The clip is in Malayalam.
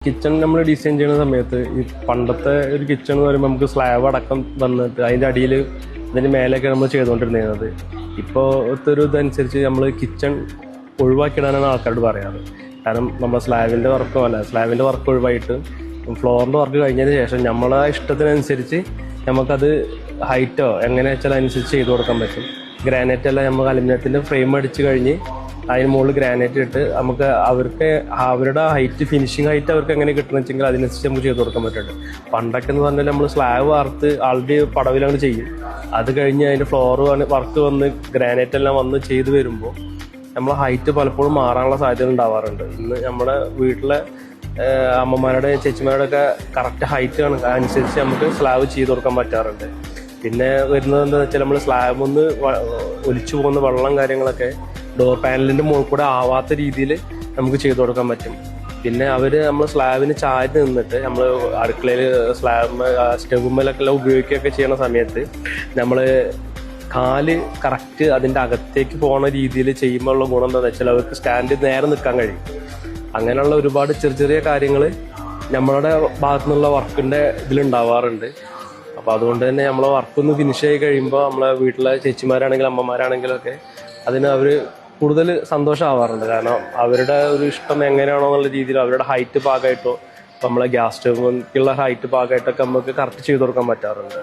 കിച്ചൺ നമ്മൾ ഡിസൈൻ ചെയ്യുന്ന സമയത്ത് ഈ പണ്ടത്തെ ഒരു കിച്ചൺ എന്ന് പറയുമ്പോൾ നമുക്ക് സ്ലാബ് അടക്കം വന്നിട്ട് അതിൻ്റെ അടിയിൽ അതിൻ്റെ മേലെയൊക്കെ നമ്മൾ ചെയ്തുകൊണ്ടിരുന്നത്. ഇപ്പോഴത്തെ ഒരു ഇതനുസരിച്ച് നമ്മൾ കിച്ചൺ ഒഴിവാക്കിയിടാനാണ് ആൾക്കാരോട് പറയാറ്. കാരണം നമ്മൾ സ്ലാബിൻ്റെ വർക്ക് ഒഴിവായിട്ട് ഫ്ലോറിൻ്റെ വർക്ക് കഴിഞ്ഞതിന് ശേഷം നമ്മളെ ഇഷ്ടത്തിനനുസരിച്ച് നമുക്കത് ഹൈറ്റോ എങ്ങനെ വെച്ചാൽ അനുസരിച്ച് ചെയ്ത് കൊടുക്കാൻ പറ്റും. ഗ്രാനൈറ്റ് അല്ല, നമുക്ക് അലുമിനിയത്തിൻ്റെ ഫ്രെയിം അടിച്ച് കഴിഞ്ഞ് അതിന് മുകളിൽ ഗ്രാനൈറ്റ് ഇട്ട് നമുക്ക് അവരുടെ ഹൈറ്റ്, ഫിനിഷിങ് ഹൈറ്റ് അവർക്ക് എങ്ങനെ കിട്ടണമെന്ന് വെച്ചെങ്കിൽ അതിനനുസരിച്ച് നമുക്ക് ചെയ്ത് കൊടുക്കാൻ പറ്റുന്നുണ്ട്. പണ്ടൊക്കെ എന്ന് പറഞ്ഞാൽ നമ്മൾ സ്ലാബ് വാർത്ത് ആൾറെഡി പടവിലങ്ങ് ചെയ്യും. അത് കഴിഞ്ഞ് അതിൻ്റെ ഫ്ലോർ വർക്ക് വന്ന് ഗ്രാനൈറ്റ് എല്ലാം വന്ന് ചെയ്ത് വരുമ്പോൾ നമ്മളെ ഹൈറ്റ് പലപ്പോഴും മാറാനുള്ള സാധ്യത ഉണ്ടാവാറുണ്ട്. ഇന്ന് നമ്മുടെ വീട്ടിലെ അമ്മമാരുടെ ചേച്ചിമാരുടെ ഒക്കെ കറക്റ്റ് ഹൈറ്റ് അനുസരിച്ച് നമുക്ക് സ്ലാബ് ചെയ്ത് കൊടുക്കാൻ പറ്റാറുണ്ട്. പിന്നെ വരുന്നത് എന്താണെന്ന് വെച്ചാൽ നമ്മൾ സ്ലാബ് ഒന്ന് ഒലിച്ചു പോകുന്ന വെള്ളം കാര്യങ്ങളൊക്കെ ഡോർ പാനലിൻ്റെ മുകളിൽ കൂടെ ആവാത്ത രീതിയിൽ നമുക്ക് ചെയ്ത് കൊടുക്കാൻ പറ്റും. പിന്നെ നമ്മൾ സ്ലാബിന് ചാരി നിന്നിട്ട് നമ്മൾ അടുക്കളയിൽ സ്റ്റെവുമ്മലൊക്കെ ഉപയോഗിക്കുകയൊക്കെ ചെയ്യുന്ന സമയത്ത് നമ്മൾ കാല് കറക്റ്റ് അതിൻ്റെ അകത്തേക്ക് പോകുന്ന രീതിയിൽ ചെയ്യുമ്പോൾ ഉള്ള ഗുണം എന്താണെന്ന് വെച്ചാൽ അവർക്ക് സ്റ്റാൻഡ് നേരെ നിൽക്കാൻ കഴിയും. അങ്ങനെയുള്ള ഒരുപാട് ചെറിയ ചെറിയ കാര്യങ്ങൾ നമ്മളുടെ ഭാഗത്തു നിന്നുള്ള വർക്കിൻ്റെ ഇതിലുണ്ടാവാറുണ്ട്. അപ്പോൾ അതുകൊണ്ട് തന്നെ നമ്മളെ വർക്കൊന്ന് ഫിനിഷ് ആയി കഴിയുമ്പോൾ നമ്മളെ വീട്ടിലെ ചേച്ചിമാരാണെങ്കിലും അമ്മമാരാണെങ്കിലും ഒക്കെ അതിന് അവർ കൂടുതൽ സന്തോഷമാവാറുണ്ട്. കാരണം അവരുടെ ഒരു ഇഷ്ടം എങ്ങനെയാണോ എന്നുള്ള രീതിയിൽ അവരുടെ ഹൈറ്റ് ഭാഗമായിട്ടോ നമ്മളെ ഗ്യാസ് സ്റ്റൗവിലുള്ള ഹൈറ്റ് ഭാഗമായിട്ടൊക്കെ നമുക്ക് കറക്റ്റ് ചെയ്ത് കൊടുക്കാൻ പറ്റാറുണ്ട്.